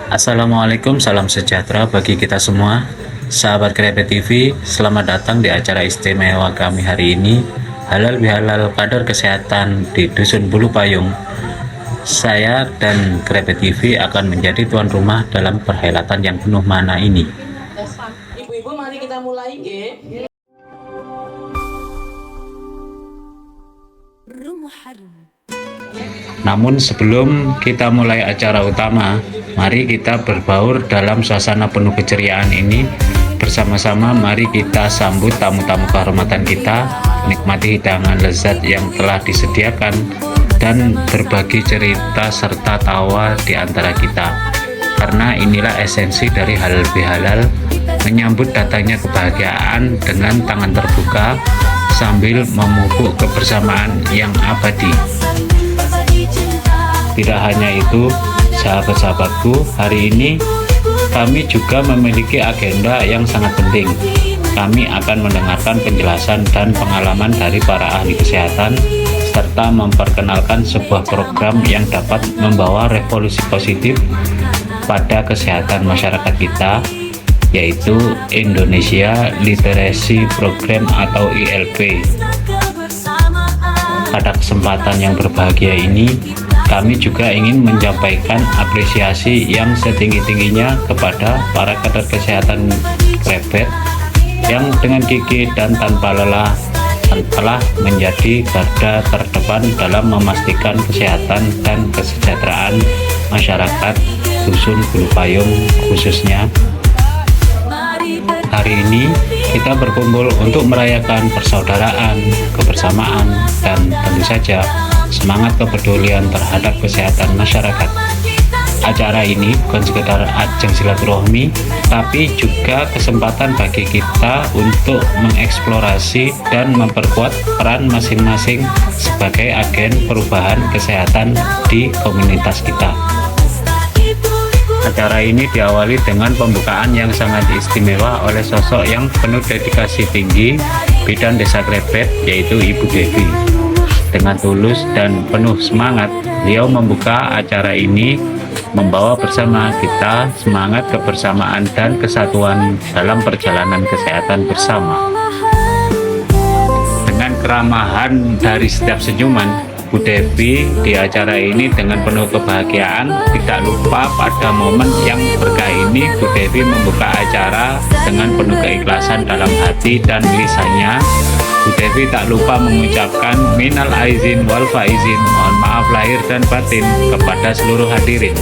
Assalamualaikum, salam sejahtera bagi kita semua. Sahabat Krepet TV, selamat datang di acara istimewa kami hari ini, halal bihalal kadar kesehatan di Dusun Bulu Payung. Saya dan Krepet TV akan menjadi tuan rumah dalam perhelatan yang penuh makna ini. Ibu-ibu, mari kita mulai, nggih. Namun sebelum kita mulai acara utama, mari kita berbaur dalam suasana penuh keceriaan ini. Bersama-sama mari kita sambut tamu-tamu kehormatan kita, nikmati hidangan lezat yang telah disediakan, dan berbagi cerita serta tawa di antara kita. Karena inilah esensi dari halal bihalal, menyambut datangnya kebahagiaan dengan tangan terbuka sambil memupuk kebersamaan yang abadi. Tidak hanya itu, sahabat-sahabatku, hari ini kami juga memiliki agenda yang sangat penting. Kami akan mendengarkan penjelasan dan pengalaman dari para ahli kesehatan, serta memperkenalkan sebuah program yang dapat membawa revolusi positif pada kesehatan masyarakat kita, yaitu Indonesia Literacy Program atau ILP. Pada kesempatan yang berbahagia ini, kami juga ingin menyampaikan apresiasi yang setinggi-tingginya kepada para kader kesehatan Krepet yang dengan gigih dan tanpa lelah telah menjadi garda terdepan dalam memastikan kesehatan dan kesejahteraan masyarakat Dusun Bulu Payung khususnya. Hari ini kita berkumpul untuk merayakan persaudaraan, kebersamaan, dan tentu saja semangat kepedulian terhadap kesehatan masyarakat. Acara ini bukan sekedar ajang silaturahmi, tapi juga kesempatan bagi kita untuk mengeksplorasi dan memperkuat peran masing-masing sebagai agen perubahan kesehatan di komunitas kita. Acara ini diawali dengan pembukaan yang sangat istimewa oleh sosok yang penuh dedikasi tinggi bidan Desa Krepet, yaitu Ibu Devi. Dengan tulus dan penuh semangat, beliau membuka acara ini, membawa bersama kita semangat kebersamaan dan kesatuan dalam perjalanan kesehatan bersama. Dengan keramahan dari setiap senyuman, Bu Devi di acara ini dengan penuh kebahagiaan. Tidak lupa pada momen yang berkah ini, Bu Devi membuka acara dengan penuh keikhlasan dalam hati dan lisannya. Bu Devi tak lupa mengucapkan minal aizin wal faizin, mohon maaf lahir dan batin kepada seluruh hadirin.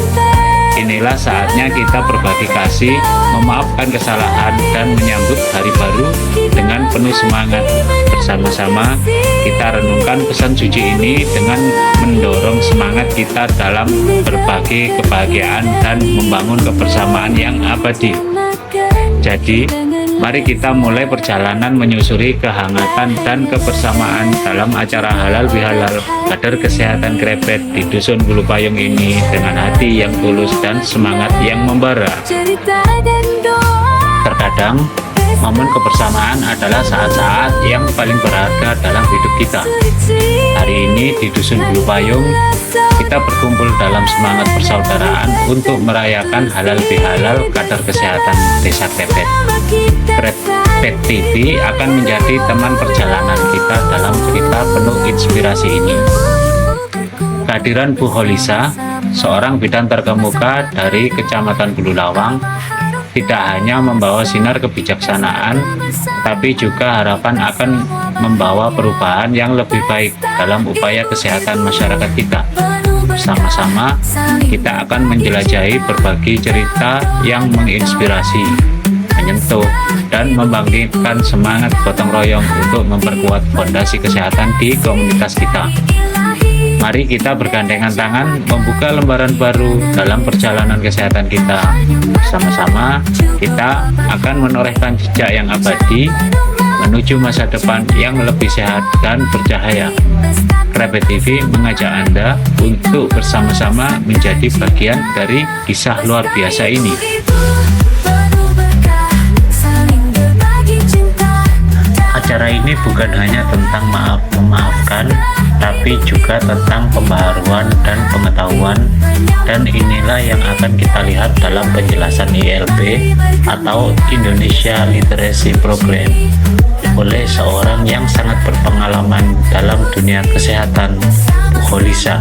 Inilah saatnya kita berbagi kasih, memaafkan kesalahan, dan menyambut hari baru dengan penuh semangat. Bersama-sama kita renungkan pesan suci ini dengan mendorong semangat kita dalam berbagi kebahagiaan dan membangun kebersamaan yang abadi. Jadi, mari kita mulai perjalanan menyusuri kehangatan dan kebersamaan dalam acara halal bihalal kader kesehatan Krepet di Dusun Bulu Payung ini dengan hati yang tulus dan semangat yang membara. Terkadang, momen kebersamaan adalah saat-saat yang paling berharga dalam hidup kita. Hari ini di Dusun Bulu Payung, kita berkumpul dalam semangat persaudaraan untuk merayakan halal bihalal kader kesehatan Desa Krepet. Krepet TV akan menjadi teman perjalanan kita dalam cerita penuh inspirasi ini. Kehadiran Bu Holisa, seorang bidan terkemuka dari Kecamatan Bulu Lawang, tidak hanya membawa sinar kebijaksanaan, tapi juga harapan akan membawa perubahan yang lebih baik dalam upaya kesehatan masyarakat kita. Bersama-sama, kita akan menjelajahi berbagi cerita yang menginspirasi, menyentuh, dan membangkitkan semangat gotong royong untuk memperkuat fondasi kesehatan di komunitas kita. Mari kita bergandengan tangan membuka lembaran baru dalam perjalanan kesehatan kita. Bersama-sama, kita akan menorehkan jejak yang abadi menuju masa depan yang lebih sehat dan bercahaya. Krepet TV mengajak Anda untuk bersama-sama menjadi bagian dari kisah luar biasa ini. Acara ini bukan hanya tentang memaafkan, tapi juga tentang pembaharuan dan pengetahuan, dan inilah yang akan kita lihat dalam penjelasan ILP atau Indonesia Literacy Program oleh seorang yang sangat berpengalaman dalam dunia kesehatan, Bu Kholisa,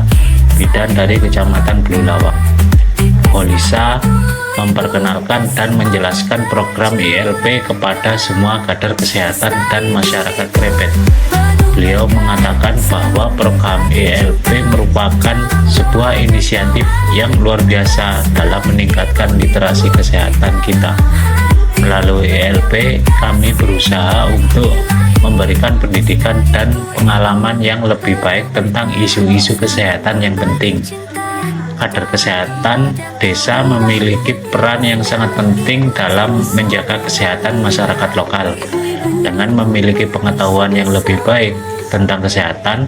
bidan dari Kecamatan Bululawak. Kholisa memperkenalkan dan menjelaskan program ILP kepada semua kader kesehatan dan masyarakat Krepet. Beliau mengatakan bahwa program ILP merupakan sebuah inisiatif yang luar biasa dalam meningkatkan literasi kesehatan kita. Melalui ILP, kami berusaha untuk memberikan pendidikan dan pengalaman yang lebih baik tentang isu-isu kesehatan yang penting. Kader kesehatan desa memiliki peran yang sangat penting dalam menjaga kesehatan masyarakat lokal. Dengan memiliki pengetahuan yang lebih baik tentang kesehatan,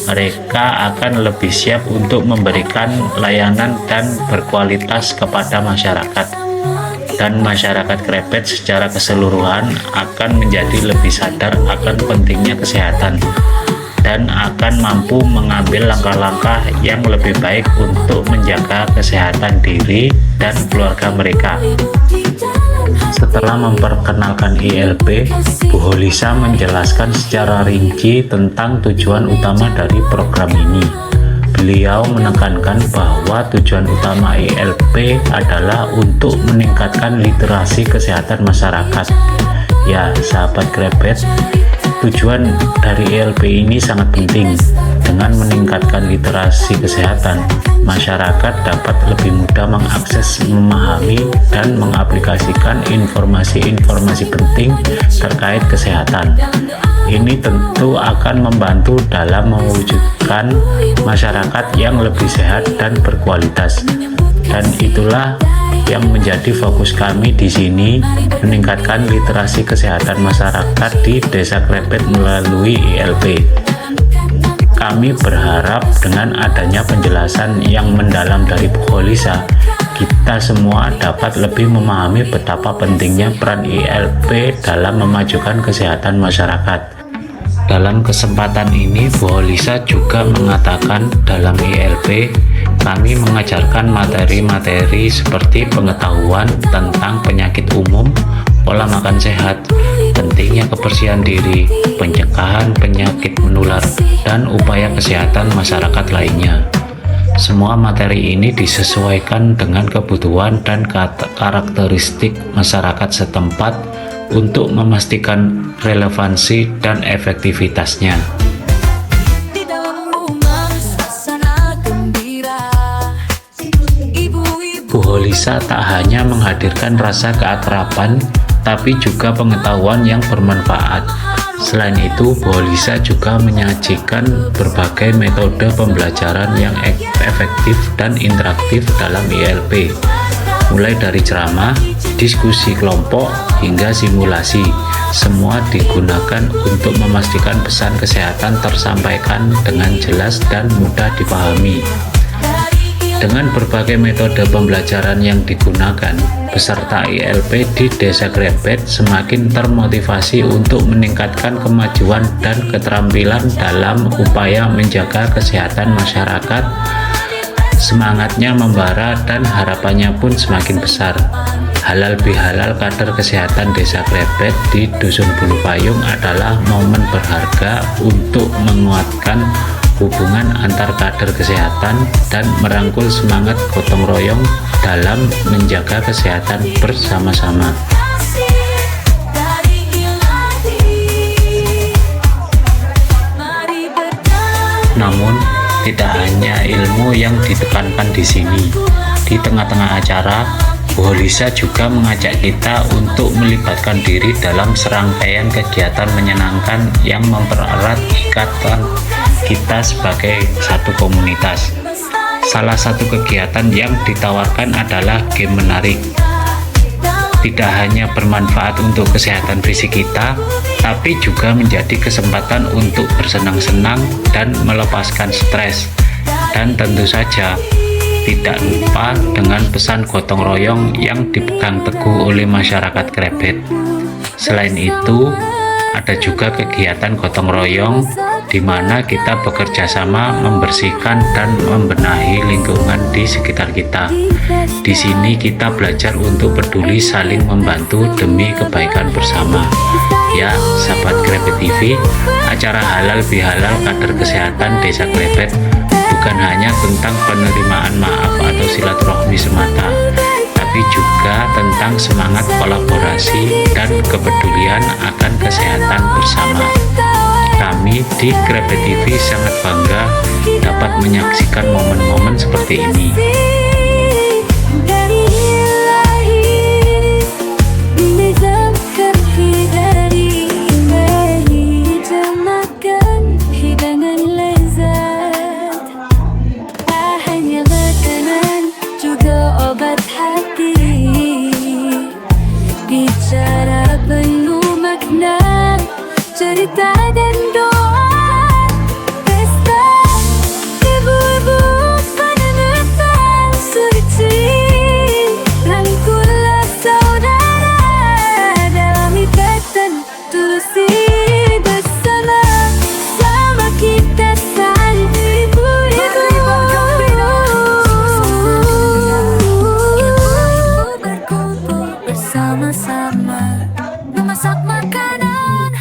mereka akan lebih siap untuk memberikan layanan dan berkualitas kepada masyarakat. Dan masyarakat Krepet secara keseluruhan akan menjadi lebih sadar akan pentingnya kesehatan dan akan mampu mengambil langkah-langkah yang lebih baik untuk menjaga kesehatan diri dan keluarga mereka. Setelah memperkenalkan ILP, Bu Kholisa menjelaskan secara rinci tentang tujuan utama dari program ini. Beliau menekankan bahwa tujuan utama ILP adalah untuk meningkatkan literasi kesehatan masyarakat. Ya, sahabat Krepet, tujuan dari ILP ini sangat penting. Dengan meningkatkan literasi kesehatan, masyarakat dapat lebih mudah mengakses, memahami, dan mengaplikasikan informasi-informasi penting terkait kesehatan. Ini tentu akan membantu dalam mewujudkan masyarakat yang lebih sehat dan berkualitas. Dan itulah yang menjadi fokus kami di sini, meningkatkan literasi kesehatan masyarakat di Desa Krepet melalui ILP. Kami berharap dengan adanya penjelasan yang mendalam dari Bu Kholisa, kita semua dapat lebih memahami betapa pentingnya peran ILP dalam memajukan kesehatan masyarakat. Dalam kesempatan ini, Bu Kholisa juga mengatakan dalam ILP, kami mengajarkan materi-materi seperti pengetahuan tentang penyakit umum, pola makan sehat, pentingnya kebersihan diri, pencegahan penyakit menular, dan upaya kesehatan masyarakat lainnya. Semua materi ini disesuaikan dengan kebutuhan dan karakteristik masyarakat setempat untuk memastikan relevansi dan efektivitasnya. Bu Kholisa tak hanya menghadirkan rasa keakraban, tapi juga pengetahuan yang bermanfaat. Selain itu, Bu Kholisa juga menyajikan berbagai metode pembelajaran yang efektif dan interaktif dalam ILP, mulai dari ceramah, diskusi kelompok, hingga simulasi. Semua digunakan untuk memastikan pesan kesehatan tersampaikan dengan jelas dan mudah dipahami. Dengan berbagai metode pembelajaran yang digunakan, peserta ILP di Desa Krepet semakin termotivasi untuk meningkatkan kemajuan dan keterampilan dalam upaya menjaga kesehatan masyarakat. Semangatnya membara dan harapannya pun semakin besar. Halal bihalal kader kesehatan Desa Krepet di Dusun Bulupayung adalah momen berharga untuk menguatkan hubungan antar kader kesehatan dan merangkul semangat gotong royong dalam menjaga kesehatan bersama-sama. Namun, tidak hanya ilmu yang ditekankan di sini. Di tengah-tengah acara, Bu Kholisa juga mengajak kita untuk melibatkan diri dalam serangkaian kegiatan menyenangkan yang mempererat ikatan kita sebagai satu komunitas. Salah satu kegiatan yang ditawarkan adalah game menarik. Tidak hanya bermanfaat untuk kesehatan fisik kita, tapi juga menjadi kesempatan untuk bersenang-senang dan melepaskan stres. Dan tentu saja, tidak lupa dengan pesan gotong royong yang dipegang teguh oleh masyarakat Krepet. Selain itu, Ada juga kegiatan gotong royong di mana kita bekerja sama membersihkan dan membenahi lingkungan di sekitar kita. Di sini kita belajar untuk peduli saling membantu demi kebaikan bersama. Ya, sahabat Krebet TV, acara halal bihalal kader kesehatan Desa Krebet bukan hanya tentang penerimaan maaf atau silaturahmi semata, tapi juga tentang semangat kolaborasi dan kepedulian akan kesehatan bersama. Kami di Krebet TV sangat bangga dapat menyaksikan momen-momen seperti ini. Bicara penuh makna, cerita dan doa, pesta ibu-ibu penemukan suci, rangkulah saudara dalam ikatan tulusi bersama, sama kita saling ibu-ibu berkumpul bersama-sama, memasak makanan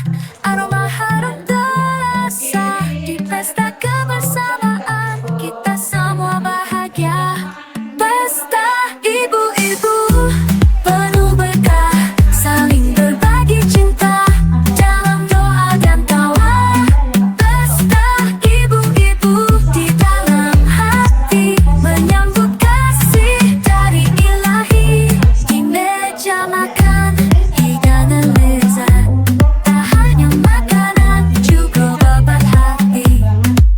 aroma harum terasa di pesta kebersamaan, kita semua bahagia. Pesta ibu-ibu penuh berkah, saling berbagi cinta dalam doa dan tawa. Pesta ibu-ibu di dalam hati menyambut kasih dari Ilahi. Di meja makan hidangan lezat, tak hanya makanan juga babat hati.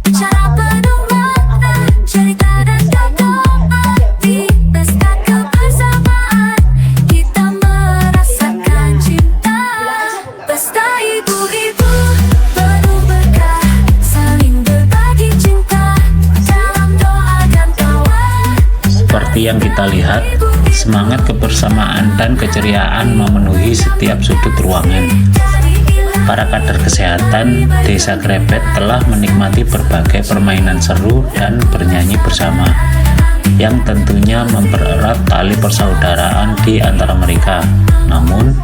Bicara penuh makna, cerita dan doa, di pesta kebersamaan kita merasakan cinta. Pesta ibu-ibu penuh berkah, saling berbagi cinta dalam doa dan tawa. Seperti yang kita lihat, semangat kebersamaan dan keceriaan memenuhi setiap sudut ruangan. Para kader kesehatan Desa Krebet telah menikmati berbagai permainan seru dan bernyanyi bersama, yang tentunya mempererat tali persaudaraan di antara mereka. Namun,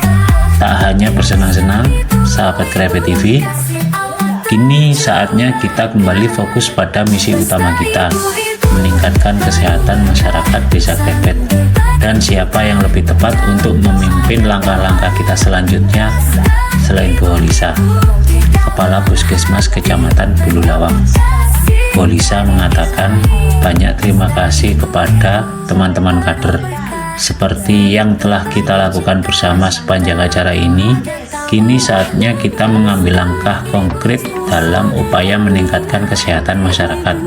tak hanya bersenang-senang, sahabat Krebet TV, kini saatnya kita kembali fokus pada misi utama kita, meningkatkan kesehatan masyarakat Desa Krebet. Dan siapa yang lebih tepat untuk memimpin langkah-langkah kita selanjutnya selain Bu Holisa, Kepala Puskesmas Kecamatan Bululawang. Bu Holisa mengatakan banyak terima kasih kepada teman-teman kader. Seperti yang telah kita lakukan bersama sepanjang acara ini, kini saatnya kita mengambil langkah konkret dalam upaya meningkatkan kesehatan masyarakat.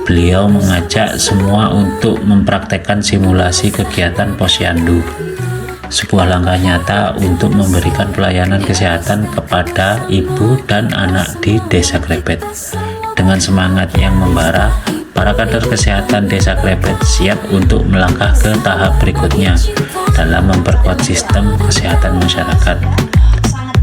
Beliau mengajak semua untuk mempraktekkan simulasi kegiatan posyandu, sebuah langkah nyata untuk memberikan pelayanan kesehatan kepada ibu dan anak di Desa Krebet. Dengan semangat yang membara, para kader kesehatan Desa Krebet siap untuk melangkah ke tahap berikutnya dalam memperkuat sistem kesehatan masyarakat.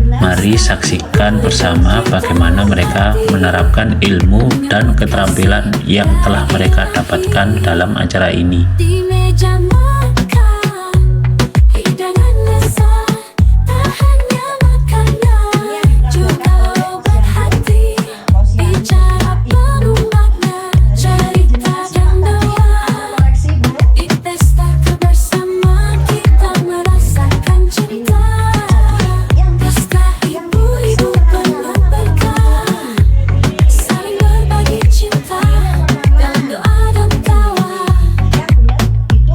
Mari saksikan bersama bagaimana mereka menerapkan ilmu dan keterampilan yang telah mereka dapatkan dalam acara ini. Di meja makan hidangan lezat, tak hanya makanan juga obat hati. Bicara penuh makna, cerita dan doa, di pesta kebersamaan kita merasakan cinta. Pesta ibu-ibu penuh berkah, saling berbagi cinta dalam doa dan tawa.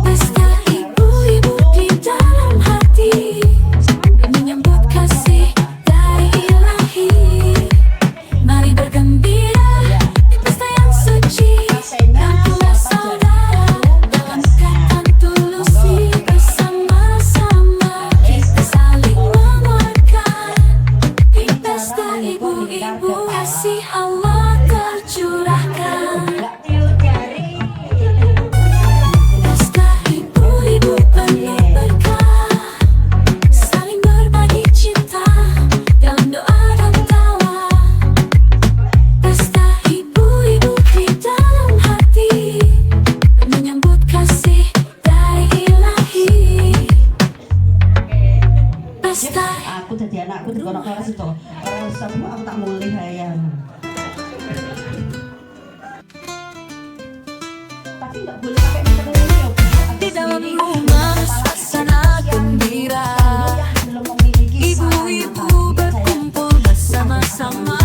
Pesta ibu-ibu di dalam hati menyambut kasih dari Ilahi. Mari bergembira di pesta yang suci, rangkulah saudara dalam ikatan tulusi bersama-sama, kita saling menguatkan. Di pesta ibu-ibu kasih Allah tercurahkan. Pesta ibu-ibu penuh berkah, saling berbagi cinta dalam doa Di dalam rumah suasana gembira, ibu-ibu berkumpul bersama-sama,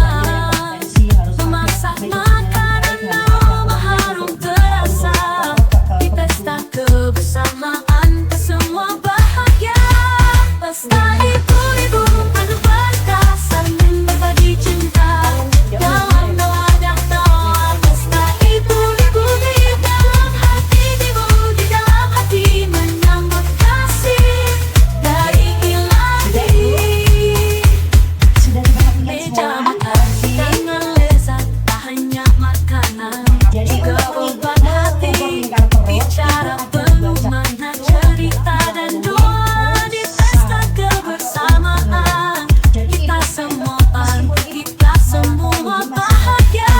memasak makanan aroma harum terasa. Di pesta kebersamaan semua bahagia. Pesta ibu-ibu penuh berkah, saling berbagi cinta dalam doa dan tawa. Pesta ibu-ibu di dalam hati, ibu di dalam hati menyambut kasih dari Ilahi. Meja makan dengan lezat, tak hanya makanan, juga obat hati. Bicara penuh makna, cerita dan doa di pesta kebersamaan. Kita semua bahagia.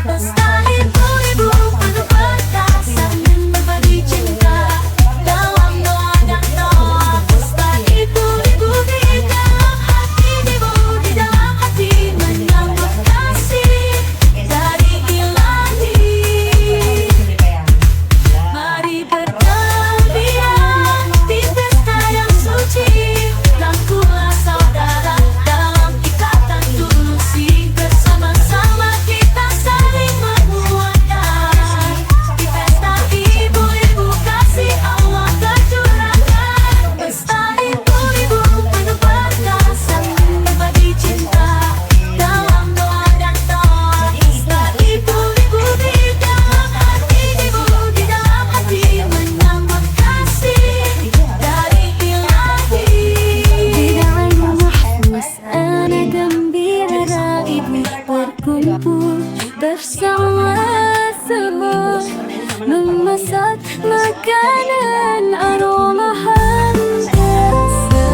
Pesta ibu-ibu penuh berkah, saling berbagi cinta dalam doa dan doa. Pesta ibu-ibu di dalam hati, ibu di dalam hati menyambut kasih dari Ilahi. Mari bergembira di pesta yang suci, rangkulah saudara dalam ikatan tulusi. Bersama-sama kita saling menguatkan. Di pesta ibu-ibu kasih Allah tercurahkan. Pesta ibu-ibu penuh berkah, saling berbagi cinta dalam doa dan doa. Pesta ibu-ibu di dalam hati, ibu di dalam hati menyambut kasih dari Ilahi. Di dalam rumah suasana gembira, ibu berkumpul bersama-sama, memasak makanan aroma harum terasa.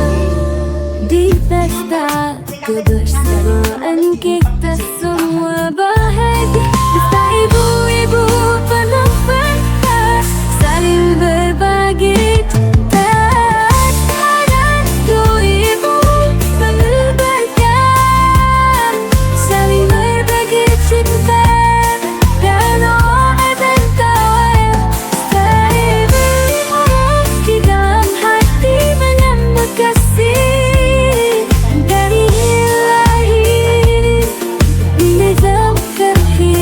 Di pesta kebersamaan kita semua bahagia. Pesta ibu-ibu penuh berkah, saling berbagi cinta. Dan ibu penuh berkah, saling berbagi cinta dan doa dan tawa. Pesta ibu-ibu di dalam hati menyambut kasih dari Ilahi. Nizamkan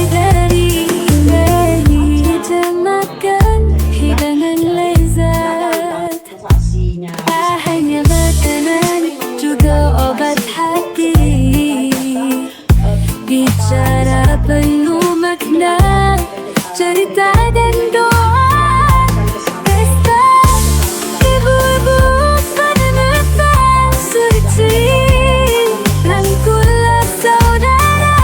dari Ilahi, jamakan hidangan lezat, tak hanya makanan, juga obat hati. Bicara penuh makna, cerita dan doa. Pesta ibu-ibu penuh dan suci, rangkulah saudara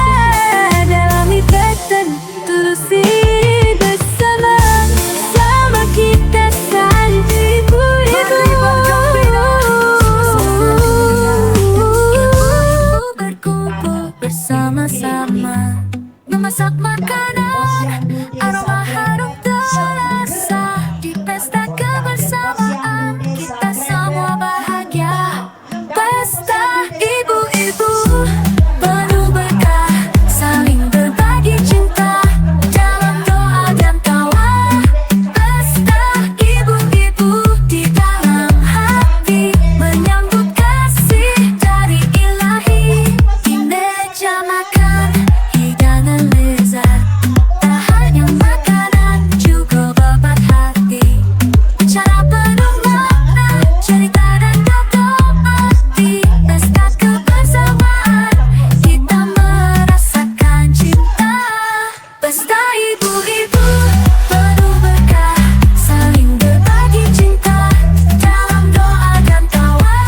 dalam ikatan tulusi. Bersama-sama kita saling ibu-ibu berkumpul bersama-sama, memasak makanan aroma harum terasa. Di pesta kebersamaan kita semua bahagia. Pesta ibu-ibu penuh berkah, saling berbagi cinta dalam doa dan tawa. Pesta ibu-ibu di dalam hati menyambut kasih dari Ilahi. Di meja makan hidangan lezat, tak hanya makanan, juga obat hati. Bicara penuh makna, cerita dan doa. Di pesta kebersamaan kita merasakan cinta. Pesta ibu-ibu penuh berkah, saling berbagi cinta dalam doa dan tawa.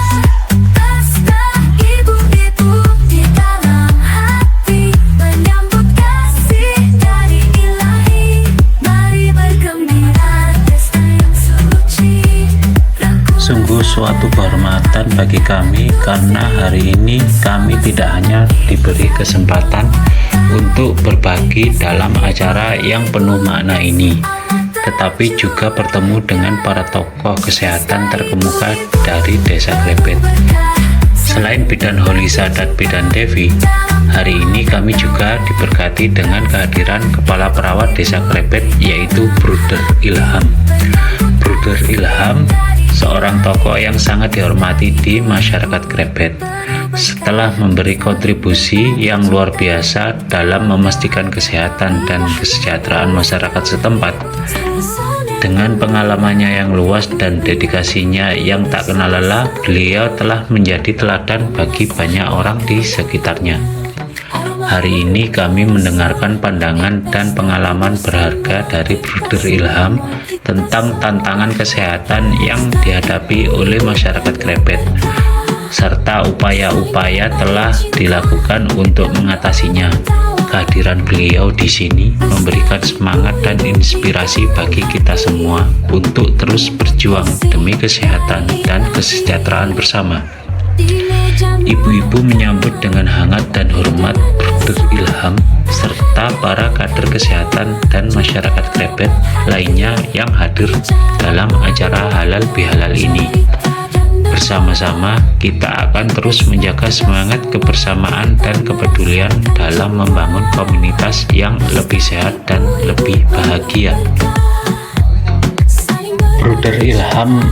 Pesta ibu-ibu di dalam hati menyambut kasih dari Ilahi. Mari bergembira, pesta yang suci. Sungguh suatu kehormatan bagi kami karena hari ini kami tidak hanya diberi kesempatan untuk berbagi dalam acara yang penuh makna ini, tetapi juga bertemu dengan para tokoh kesehatan terkemuka dari Desa Klepet. Selain Bidan Holisa dan Bidan Devi, Hari ini kami juga diberkati dengan kehadiran Kepala Perawat Desa Krebet, yaitu Bruder Ilham. Bruder Ilham seorang tokoh yang sangat dihormati di masyarakat Krebet. Setelah memberi kontribusi yang luar biasa dalam memastikan kesehatan dan kesejahteraan masyarakat setempat, dengan pengalamannya yang luas dan dedikasinya yang tak kenal lelah, beliau telah menjadi teladan bagi banyak orang di sekitarnya. Hari ini kami mendengarkan pandangan dan pengalaman berharga dari Bruder Ilham tentang tantangan kesehatan yang dihadapi oleh masyarakat Krebet, serta upaya-upaya telah dilakukan untuk mengatasinya. Kehadiran beliau di sini memberikan semangat dan inspirasi bagi kita semua untuk terus berjuang demi kesehatan dan kesejahteraan bersama. Ibu-ibu menyambut dengan hangat dan hormat Bruder Ilham serta para kader kesehatan dan masyarakat Krebet lainnya yang hadir dalam acara halal bihalal ini. Bersama-sama kita akan terus menjaga semangat kebersamaan dan kepedulian dalam membangun komunitas yang lebih sehat dan lebih bahagia. Bruder Ilham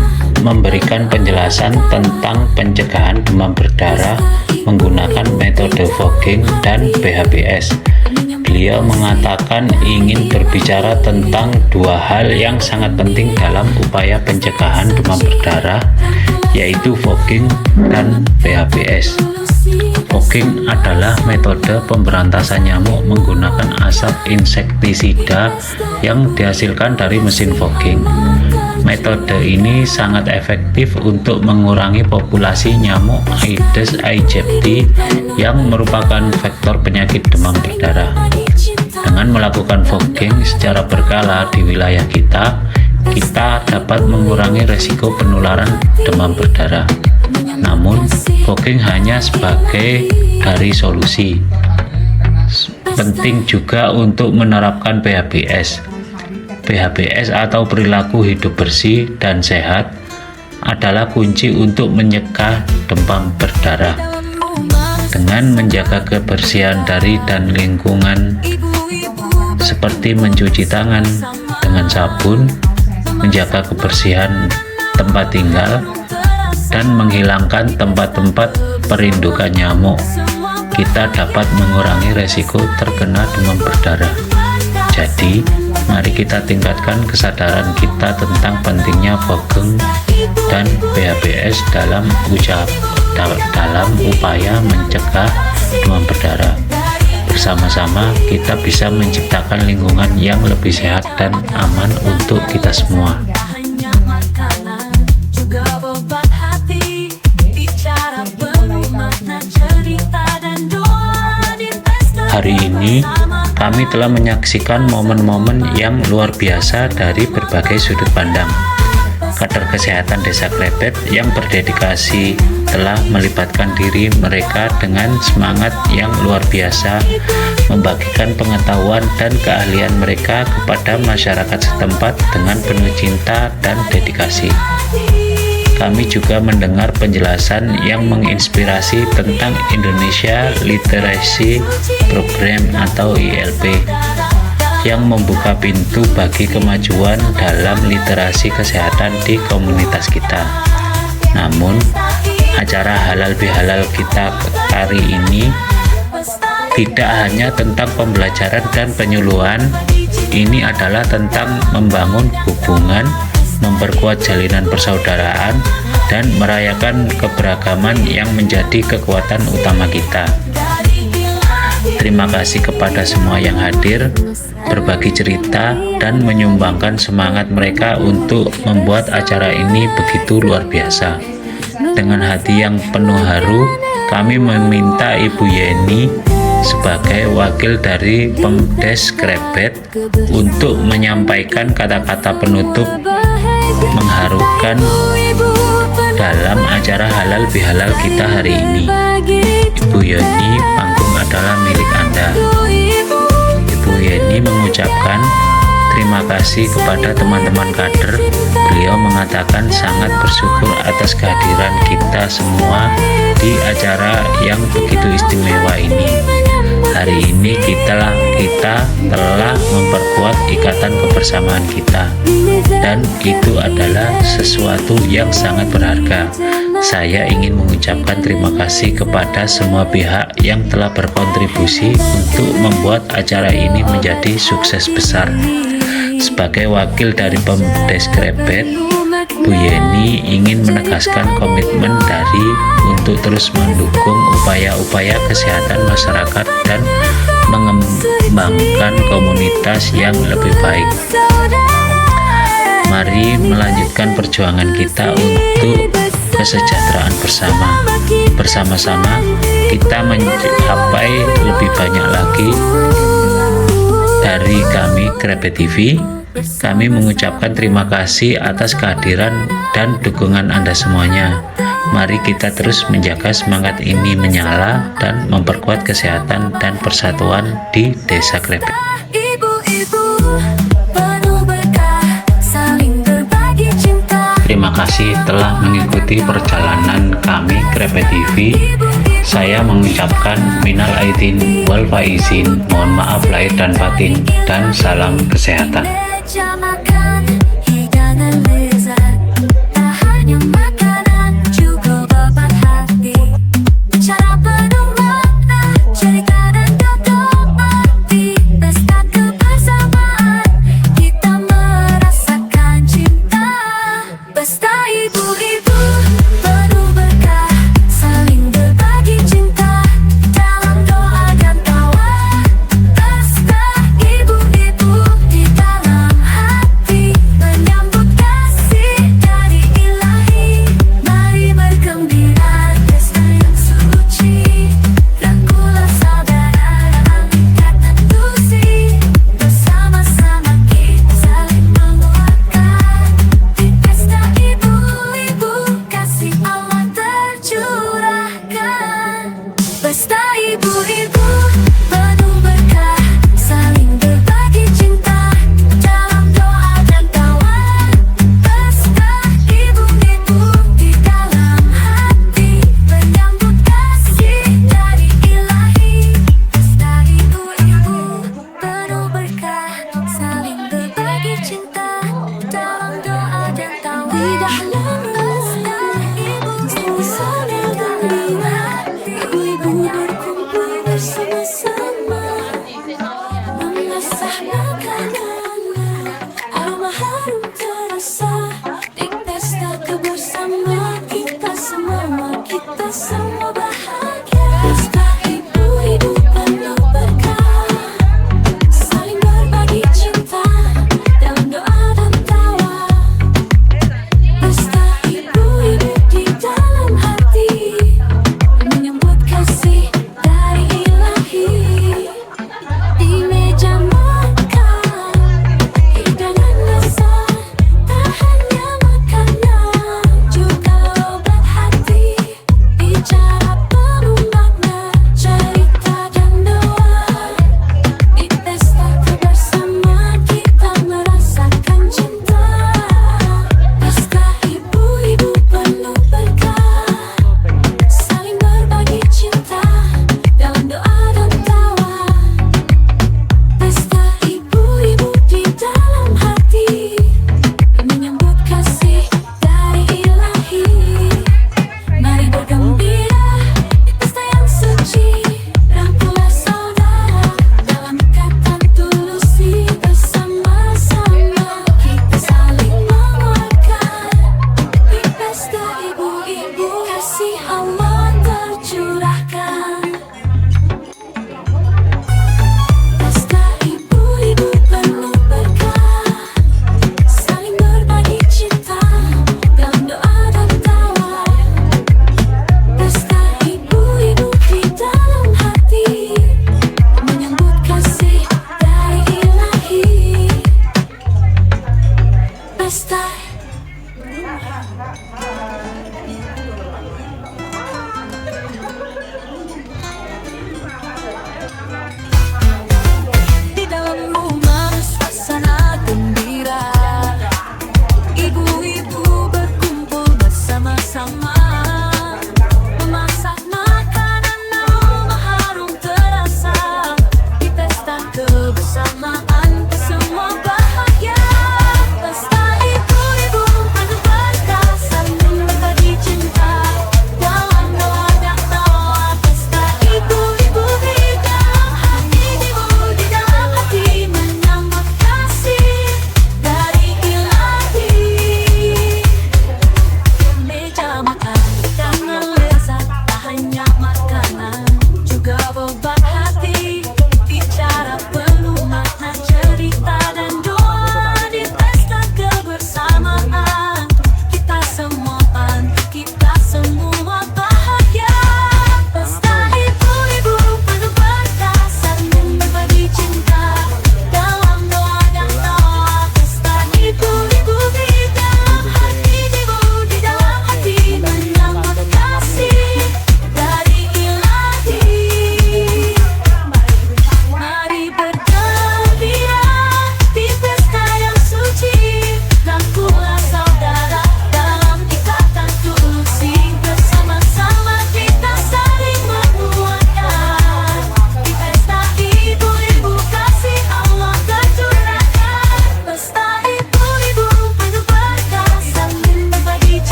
memberikan penjelasan tentang pencegahan demam berdarah menggunakan metode fogging dan BHBS. Beliau mengatakan ingin berbicara tentang dua hal yang sangat penting dalam upaya pencegahan demam berdarah, yaitu fogging dan BHBS. Fogging adalah metode pemberantasan nyamuk menggunakan asap insektisida yang dihasilkan dari mesin fogging. Metode ini sangat efektif untuk mengurangi populasi nyamuk Aedes aegypti yang merupakan faktor penyakit demam berdarah. Dengan melakukan fogging secara berkala di wilayah kita dapat mengurangi resiko penularan demam berdarah. Namun, fogging hanya sebagai dari solusi. Penting juga untuk menerapkan BHBS. BHBS atau perilaku hidup bersih dan sehat adalah kunci untuk mencegah demam berdarah. Dengan menjaga kebersihan dari dan lingkungan seperti mencuci tangan dengan sabun, menjaga kebersihan tempat tinggal, dan menghilangkan tempat-tempat perindukan nyamuk, kita dapat mengurangi resiko terkena demam berdarah. Jadi, mari kita tingkatkan kesadaran kita tentang pentingnya fogging dan BHBS dalam upaya mencegah demam berdarah. Bersama-sama kita bisa menciptakan lingkungan yang lebih sehat dan aman untuk kita semua. Hari ini kami telah menyaksikan momen-momen yang luar biasa dari berbagai sudut pandang. Kader kesehatan Desa Krebet yang berdedikasi telah melibatkan diri mereka dengan semangat yang luar biasa, membagikan pengetahuan dan keahlian mereka kepada masyarakat setempat dengan penuh cinta dan dedikasi. Kami juga mendengar penjelasan yang menginspirasi tentang Indonesia Literacy Program atau ILP yang membuka pintu bagi kemajuan dalam literasi kesehatan di komunitas kita. Namun, acara halal bihalal kita hari ini tidak hanya tentang pembelajaran dan penyuluhan, ini adalah tentang membangun hubungan, memperkuat jalinan persaudaraan, dan merayakan keberagaman yang menjadi kekuatan utama kita. Terima kasih kepada semua yang hadir, berbagi cerita, dan menyumbangkan semangat mereka untuk membuat acara ini begitu luar biasa. Dengan hati yang penuh haru, kami meminta Ibu Yeni sebagai wakil dari Pemdes Krebet untuk menyampaikan kata-kata penutup mengharukan dalam acara halal bihalal kita hari ini. Ibu Yeni, panggung adalah milik Anda. Ibu Yeni mengucapkan terima kasih kepada teman-teman kader. Beliau mengatakan sangat bersyukur atas kehadiran kita semua di acara yang begitu istimewa ini. Hari ini kita telah memperkuat ikatan kebersamaan kita, dan itu adalah sesuatu yang sangat berharga. Saya ingin mengucapkan terima kasih kepada semua pihak yang telah berkontribusi untuk membuat acara ini menjadi sukses besar. Sebagai wakil dari Pemdes Krebet, Bu Yeni ingin menegaskan komitmen untuk terus mendukung upaya-upaya kesehatan masyarakat dan mengembangkan komunitas yang lebih baik. Mari melanjutkan perjuangan kita untuk kesejahteraan bersama. Bersama-sama kita mencapai lebih banyak lagi. Dari kami Krebet TV, kami mengucapkan terima kasih atas kehadiran dan dukungan Anda semuanya. Mari kita terus menjaga semangat ini menyala dan memperkuat kesehatan dan persatuan di Desa Krebet. Ibu-ibu penuh berkah, saling berbagi cinta. Terima kasih telah mengikuti perjalanan kami Krebet TV. Saya mengucapkan minal aidin wal faizin, mohon maaf lahir dan batin, dan salam kesehatan. Meja makan, hidangan lezat, tak hanya makanan, juga beban hati. Cara penuh makna, cerita dan dodol arti. Pesta kebersamaan, kita merasakan cinta. Pesta ibu-ibu penuh berkah, saling berbagi cinta dalam doa dan tawa. Pesta ibu-ibu di dalam hati.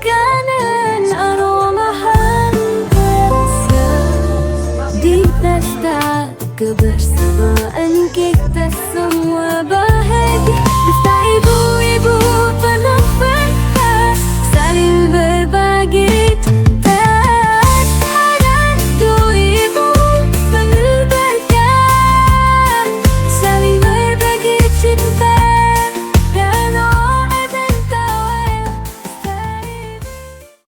makanan aromahan terasa di pesta kebersamaan kita semua bahagia.